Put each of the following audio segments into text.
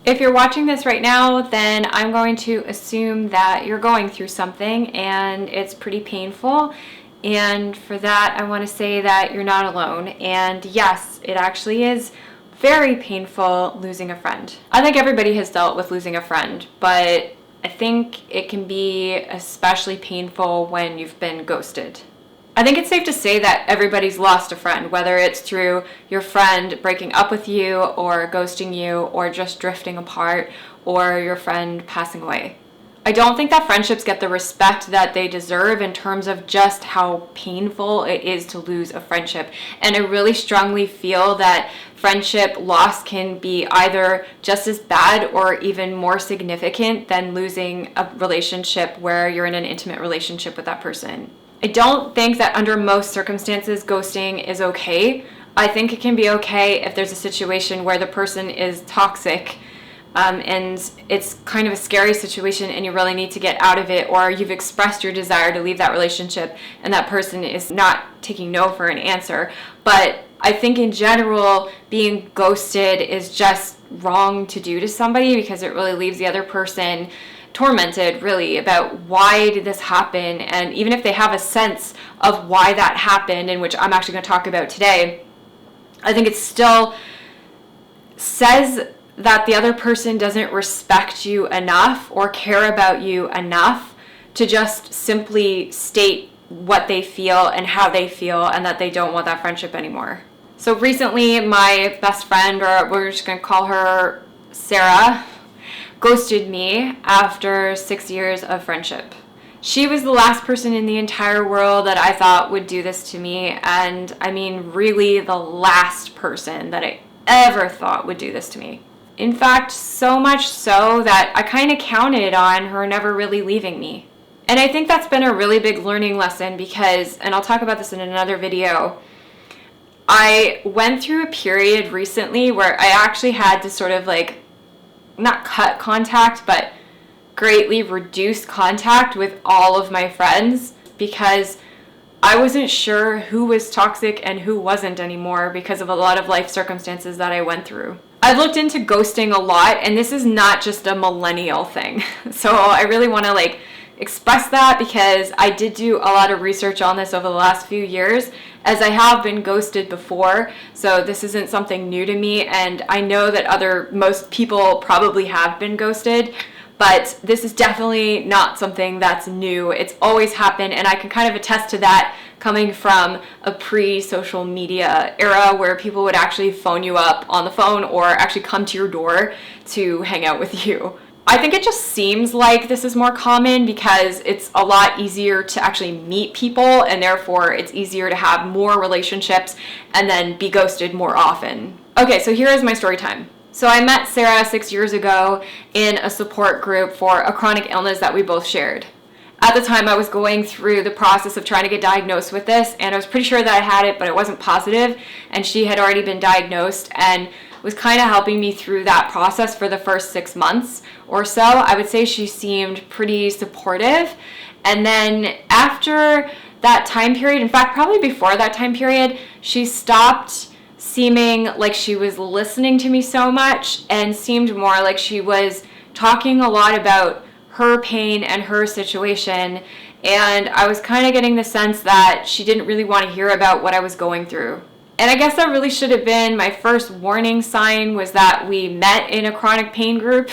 If you're watching this right now, then I'm going to assume that you're going through something and it's pretty painful. And for that, I want to say that you're not alone. And yes, it actually is very painful losing a friend. I think everybody has dealt with losing a friend, but I think it can be especially painful when you've been ghosted. I think it's safe to say that everybody's lost a friend, whether it's through your friend breaking up with you or ghosting you or just drifting apart or your friend passing away. I don't think that friendships get the respect that they deserve in terms of just how painful it is to lose a friendship. And I really strongly feel that friendship loss can be either just as bad or even more significant than losing a relationship where you're in an intimate relationship with that person. I don't think that under most circumstances ghosting is okay. I think it can be okay if there's a situation where the person is toxic and it's kind of a scary situation and you really need to get out of it, or you've expressed your desire to leave that relationship and that person is not taking no for an answer. But I think in general, being ghosted is just wrong to do to somebody because it really leaves the other person tormented really about why did this happen. And even if they have a sense of why that happened, and which I'm actually going to talk about today, I think it still says that the other person doesn't respect you enough or care about you enough to just simply state what they feel and how they feel and that they don't want that friendship anymore. So recently my best friend, or we're just going to call her Sarah, ghosted me after 6 years of friendship. She was the last person in the entire world that I thought would do this to me, and I mean really the last person that I ever thought would do this to me. In fact, so much so that I kind of counted on her never really leaving me. And I think that's been a really big learning lesson because, and I'll talk about this in another video, I went through a period recently where I actually had to sort of like not cut contact, but greatly reduce contact with all of my friends because I wasn't sure who was toxic and who wasn't anymore because of a lot of life circumstances that I went through. I've looked into ghosting a lot, and this is not just a millennial thing. So I really want to express that because I did do a lot of research on this over the last few years, as I have been ghosted before. So this isn't something new to me, and I know that most people probably have been ghosted, but this is definitely not something that's new. It's always happened, and I can kind of attest to that coming from a pre-social media era where people would actually phone you up on the phone or actually come to your door to hang out with you. I think it just seems like this is more common because it's a lot easier to actually meet people, and therefore it's easier to have more relationships and then be ghosted more often. Okay, so here is my story time. So I met Sarah 6 years ago in a support group for a chronic illness that we both shared. At the time, I was going through the process of trying to get diagnosed with this, and I was pretty sure that I had it, but it wasn't positive, and she had already been diagnosed and was kind of helping me through that process for the first 6 months or so. I would say she seemed pretty supportive, and then after that time period, in fact, probably before that time period, she stopped seeming like she was listening to me so much and seemed more like she was talking a lot about her pain and her situation, and I was kind of getting the sense that she didn't really want to hear about what I was going through. And I guess that really should have been my first warning sign, was that we met in a chronic pain group.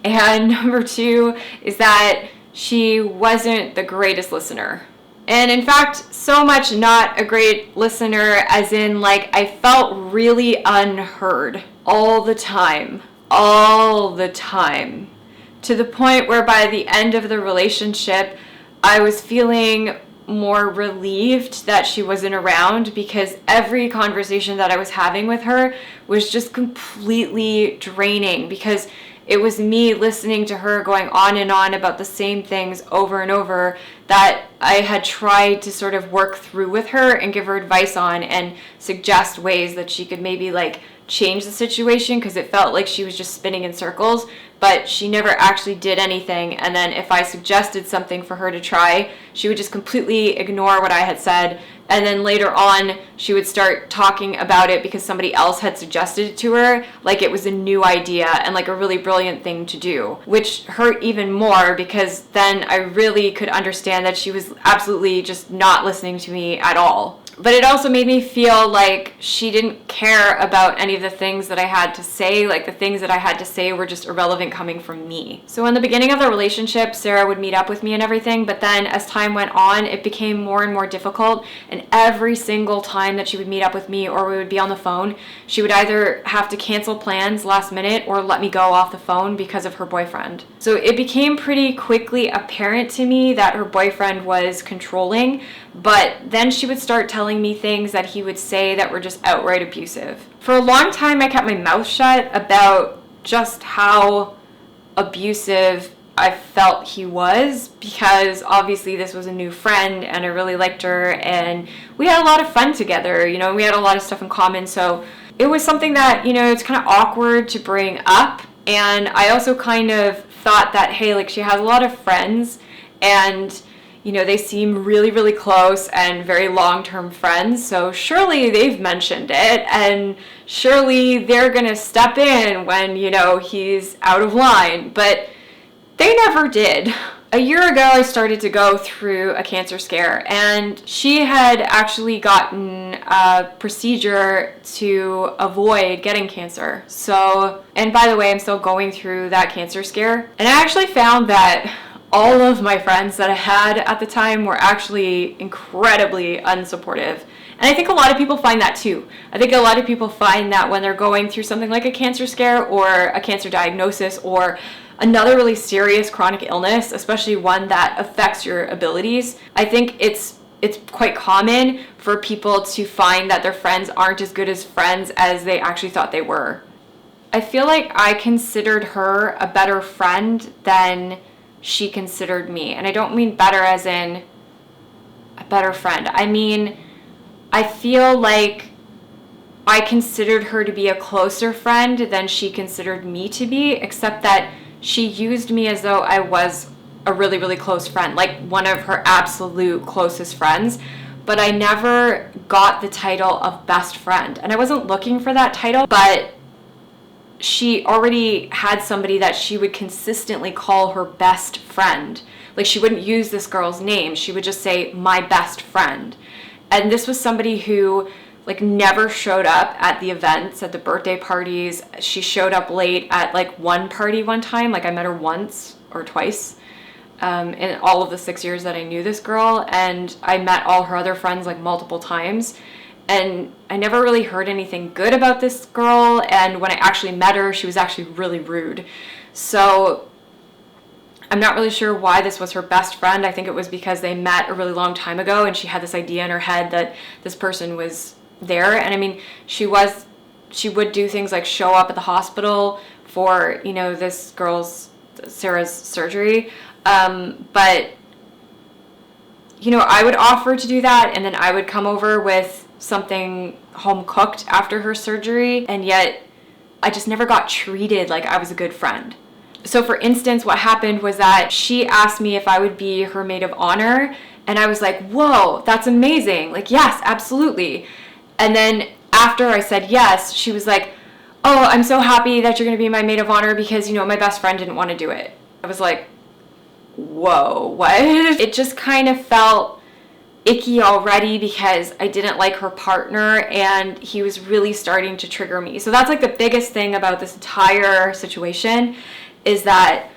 And number two is that she wasn't the greatest listener. And in fact, so much not a great listener, as in I felt really unheard all the time, to the point where by the end of the relationship, I was feeling more relieved that she wasn't around, because every conversation that I was having with her was just completely draining, because it was me listening to her going on and on about the same things over and over that I had tried to sort of work through with her and give her advice on and suggest ways that she could maybe change the situation, because it felt like she was just spinning in circles, but she never actually did anything. And then if I suggested something for her to try, she would just completely ignore what I had said, And then later on, she would start talking about it because somebody else had suggested it to her, like it was a new idea and like a really brilliant thing to do, which hurt even more because then I really could understand that she was absolutely just not listening to me at all. But it also made me feel like she didn't care about any of the things that I had to say. Like the things that I had to say were just irrelevant coming from me. So in the beginning of the relationship, Sarah would meet up with me and everything, but then as time went on, it became more and more difficult. And every single time that she would meet up with me or we would be on the phone, she would either have to cancel plans last minute or let me go off the phone because of her boyfriend. So it became pretty quickly apparent to me that her boyfriend was controlling, but then she would start telling me things that he would say that were just outright abusive. For a long time, I kept my mouth shut about just how abusive I felt he was, because obviously this was a new friend and I really liked her and we had a lot of fun together, you know, we had a lot of stuff in common. So it was something that, you know, it's kind of awkward to bring up. And I also kind of thought that, hey, like she has a lot of friends and you know, they seem really, really close and very long-term friends. So surely they've mentioned it and surely they're going to step in when, you know, he's out of line. But they never did. A year ago, I started to go through a cancer scare and she had actually gotten a procedure to avoid getting cancer. So, and by the way, I'm still going through that cancer scare. And I actually found that all of my friends that I had at the time were actually incredibly unsupportive. And I think a lot of people find that too. I think a lot of people find that when they're going through something like a cancer scare or a cancer diagnosis or another really serious chronic illness, especially one that affects your abilities, I think it's quite common for people to find that their friends aren't as good as friends as they actually thought they were. I feel like I considered her a better friend than she considered me. And I don't mean better as in a better friend. I mean, I feel like I considered her to be a closer friend than she considered me to be, except that she used me as though I was a really, really close friend, like one of her absolute closest friends. But I never got the title of best friend. And I wasn't looking for that title, but she already had somebody that she would consistently call her best friend. Like she wouldn't use this girl's name. She would just say, my best friend. And this was somebody who like never showed up at the events, at the birthday parties. She showed up late at like one party one time. Like I met her once or twice in all of the 6 years that I knew this girl. And I met all her other friends like multiple times. And I never really heard anything good about this girl. And when I actually met her, she was actually really rude. So I'm not really sure why this was her best friend. I think it was because they met a really long time ago and she had this idea in her head that this person was there. And I mean, she would do things like show up at the hospital for, you know, this girl's, Sarah's surgery. But, you know, I would offer to do that and then I would come over with something home cooked after her surgery, and yet I just never got treated like I was a good friend. So for instance, what happened was that she asked me if I would be her maid of honor, and I was like, whoa, that's amazing. Like, yes, absolutely. And then after I said yes, she was like, oh, I'm so happy that you're gonna be my maid of honor because, you know, my best friend didn't want to do it. I was like, whoa, what? It just kind of felt icky already because I didn't like her partner and he was really starting to trigger me. So that's like the biggest thing about this entire situation is that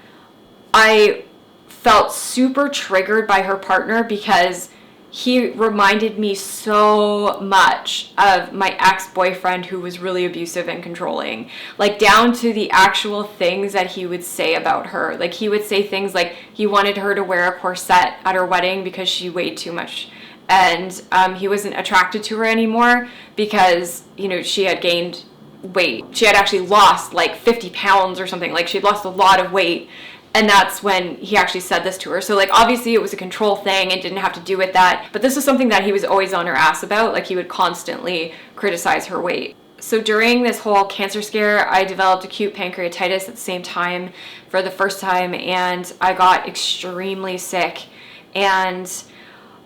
I felt super triggered by her partner because he reminded me so much of my ex-boyfriend who was really abusive and controlling, like down to the actual things that he would say about her. Like he would say things like he wanted her to wear a corset at her wedding because she weighed too much. And he wasn't attracted to her anymore because, you know, she had gained weight. She had actually lost like 50 pounds or something. Like she'd lost a lot of weight. And that's when he actually said this to her. So like obviously it was a control thing and didn't have to do with that. But this was something that he was always on her ass about. Like he would constantly criticize her weight. So during this whole cancer scare, I developed acute pancreatitis at the same time for the first time. And I got extremely sick. And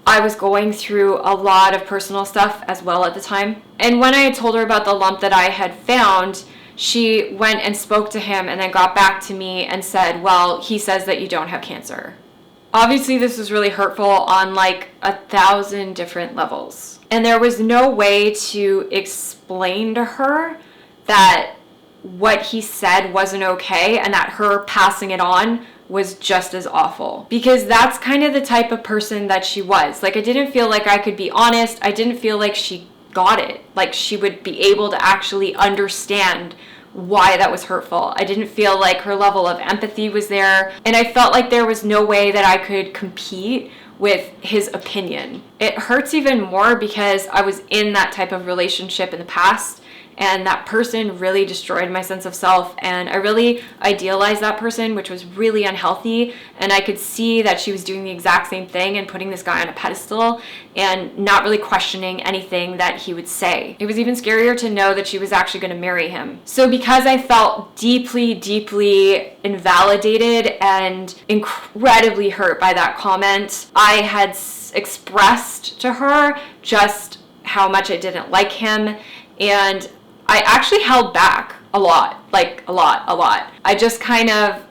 I was going through a lot of personal stuff as well at the time. And when I had told her about the lump that I had found, she went and spoke to him and then got back to me and said, well, he says that you don't have cancer. Obviously, this was really hurtful on like 1,000 different levels. And there was no way to explain to her that what he said wasn't okay and that her passing it on was just as awful, because that's kind of the type of person that she was. Like, I didn't feel like I could be honest. I didn't feel like she got it, like she would be able to actually understand why that was hurtful. I didn't feel like her level of empathy was there, and I felt like there was no way that I could compete with his opinion. It hurts even more because I was in that type of relationship in the past, and that person really destroyed my sense of self, and I really idealized that person, which was really unhealthy, and I could see that she was doing the exact same thing and putting this guy on a pedestal and not really questioning anything that he would say. It was even scarier to know that she was actually going to marry him. So because I felt deeply, deeply invalidated and incredibly hurt by that comment, I had expressed to her just how much I didn't like him, and I actually held back a lot. I just kind of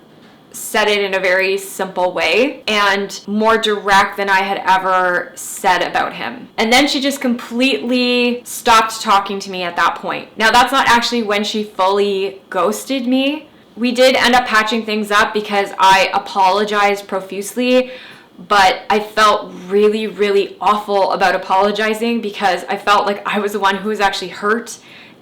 said it in a very simple way and more direct than I had ever said about him. And then she just completely stopped talking to me at that point. Now, that's not actually when she fully ghosted me. We did end up patching things up because I apologized profusely, but I felt really, really awful about apologizing because I felt like I was the one who was actually hurt.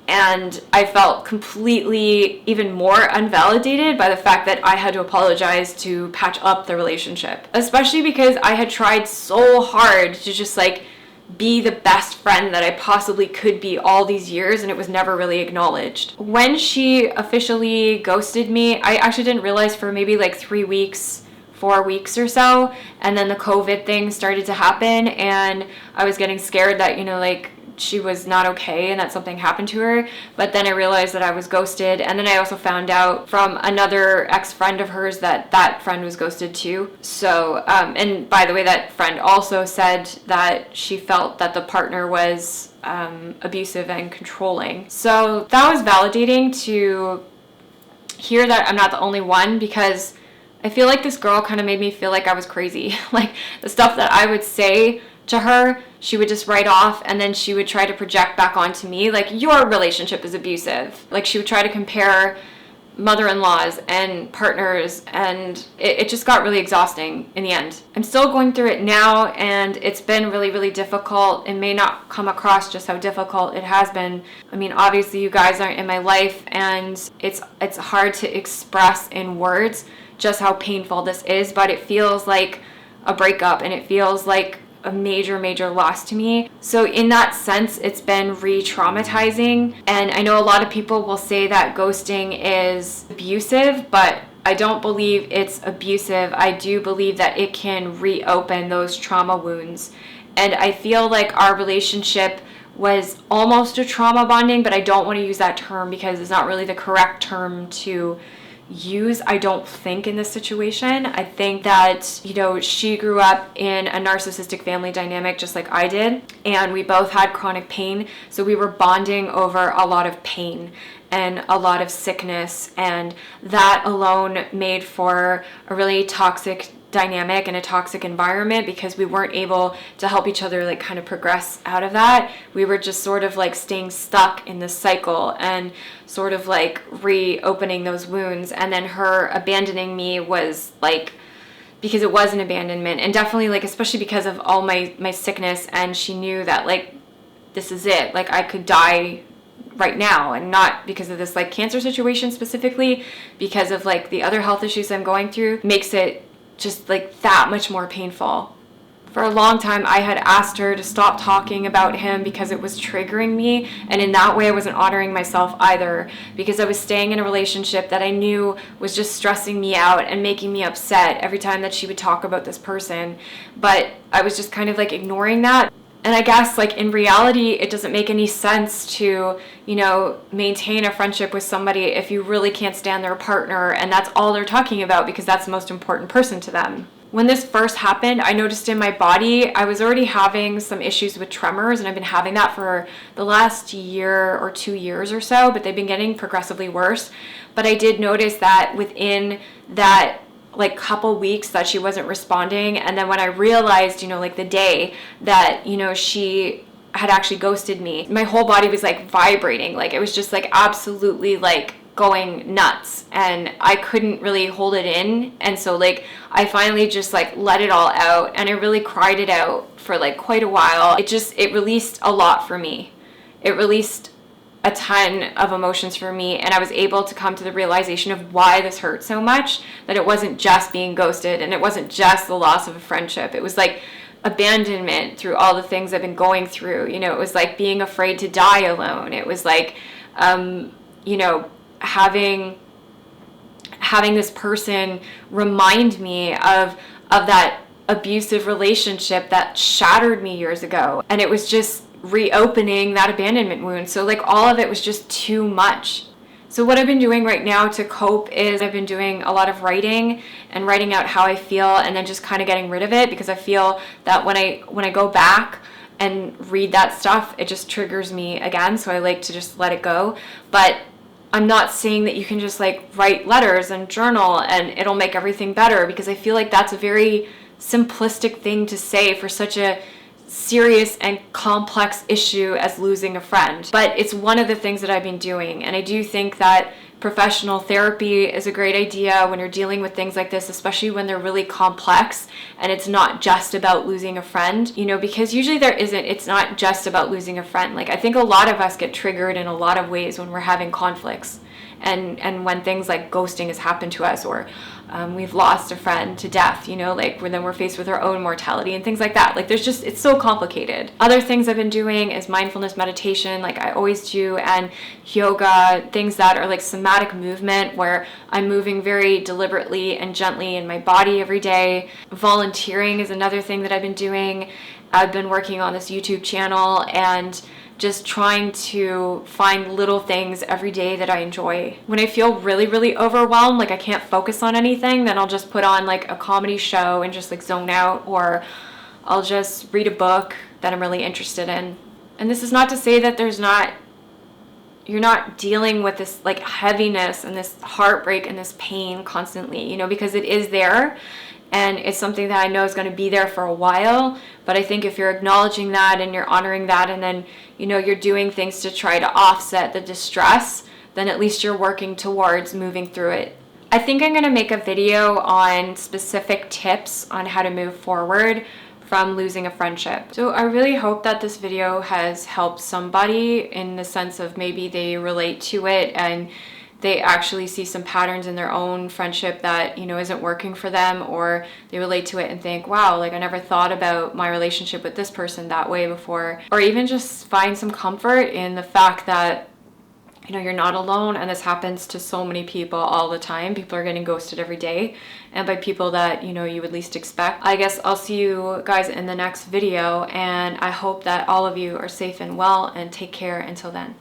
And I felt completely even more unvalidated by the fact that I had to apologize to patch up the relationship. Especially because I had tried so hard to just like be the best friend that I possibly could be all these years, and it was never really acknowledged. When she officially ghosted me, I actually didn't realize for maybe like 3 weeks, 4 weeks or so, and then the COVID thing started to happen, and I was getting scared that, like, she was not okay and that something happened to her. But then I realized that I was ghosted, and then I also found out from another ex-friend of hers that that friend was ghosted too. So and by the way, that friend also said that she felt that the partner was abusive and controlling. So that was validating to hear that I'm not the only one, because I feel like this girl kind of made me feel like I was crazy. Like, the stuff that I would say to her, she would just write off, and then she would try to project back onto me, like, your relationship is abusive. Like, she would try to compare mother-in-laws and partners, and it just got really exhausting in the end. I'm still going through it now, and it's been really, really difficult. It may not come across just how difficult it has been. I mean, obviously you guys aren't in my life, and it's hard to express in words just how painful this is, but it feels like a breakup, and it feels like a major, major loss to me. So in that sense, it's been re-traumatizing. And I know a lot of people will say that ghosting is abusive, but I don't believe it's abusive. I do believe that it can reopen those trauma wounds. And I feel like our relationship was almost a trauma bonding, but I don't want to use that term because it's not really the correct term to use, I don't think, in this situation. I think that, she grew up in a narcissistic family dynamic just like I did, and we both had chronic pain, so we were bonding over a lot of pain and a lot of sickness, and that alone made for a really toxic dynamic and a toxic environment because we weren't able to help each other like kind of progress out of that. We were just sort of like staying stuck in this cycle and sort of like reopening those wounds. And then her abandoning me was like, because it was an abandonment, and definitely like, especially because of all my sickness, and she knew that like, this is it, like I could die right now, and not because of this like cancer situation specifically, because of like the other health issues I'm going through, makes it just like that much more painful. For a long time, I had asked her to stop talking about him because it was triggering me, and in that way I wasn't honoring myself either, because I was staying in a relationship that I knew was just stressing me out and making me upset every time that she would talk about this person. But I was just kind of like ignoring that. And I guess like in reality, it doesn't make any sense to, maintain a friendship with somebody if you really can't stand their partner and that's all they're talking about because that's the most important person to them. when this first happened, I noticed in my body, I was already having some issues with tremors, and I've been having that for the last year or 2 years or so, but they've been getting progressively worse. But I did notice that within that like couple weeks that she wasn't responding, and then when I realized, like the day that, she had actually ghosted me, my whole body was like vibrating. Like it was just like absolutely like going nuts, and I couldn't really hold it in. And so like I finally just like let it all out, and I really cried it out for like quite a while. It released a lot for me. It released a ton of emotions for me, and I was able to come to the realization of why this hurt so much, that it wasn't just being ghosted, and it wasn't just the loss of a friendship. It was like abandonment through all the things I've been going through. It was like being afraid to die alone. It was like having this person remind me of that abusive relationship that shattered me years ago. And it was just reopening that abandonment wound. So like all of it was just too much. So what I've been doing right now to cope is I've been doing a lot of writing and writing out how I feel, and then just kind of getting rid of it, because I feel that when I go back and read that stuff, it just triggers me again. So I like to just let it go. But I'm not saying that you can just like write letters and journal and it'll make everything better, because I feel like that's a very simplistic thing to say for such a serious and complex issue as losing a friend. But it's one of the things that I've been doing, and I do think that professional therapy is a great idea when you're dealing with things like this, especially when they're really complex and it's not just about losing a friend, because usually it's not just about losing a friend. Like I think a lot of us get triggered in a lot of ways when we're having conflicts, and when things like ghosting has happened to us, or we've lost a friend to death, like when then we're faced with our own mortality and things like that. Like it's so complicated. Other things I've been doing is mindfulness meditation, like I always do, and yoga, things that are like somatic movement, where I'm moving very deliberately and gently in my body every day. Volunteering is another thing that I've been doing. I've been working on this YouTube channel and just trying to find little things every day that I enjoy. When I feel really, really overwhelmed, like I can't focus on anything, then I'll just put on like a comedy show and just like zone out, or I'll just read a book that I'm really interested in. And this is not to say that you're not dealing with this like heaviness and this heartbreak and this pain constantly, because it is there. And it's something that I know is going to be there for a while. But I think if you're acknowledging that and you're honoring that, and then, you're doing things to try to offset the distress, then at least you're working towards moving through it. I think I'm going to make a video on specific tips on how to move forward from losing a friendship. So I really hope that this video has helped somebody, in the sense of maybe they relate to it and they actually see some patterns in their own friendship that, isn't working for them, or they relate to it and think, wow, like I never thought about my relationship with this person that way before. Or even just find some comfort in the fact that, you're not alone, and this happens to so many people all the time. People are getting ghosted every day, and by people that, you would least expect. I guess I'll see you guys in the next video, and I hope that all of you are safe and well, and take care until then.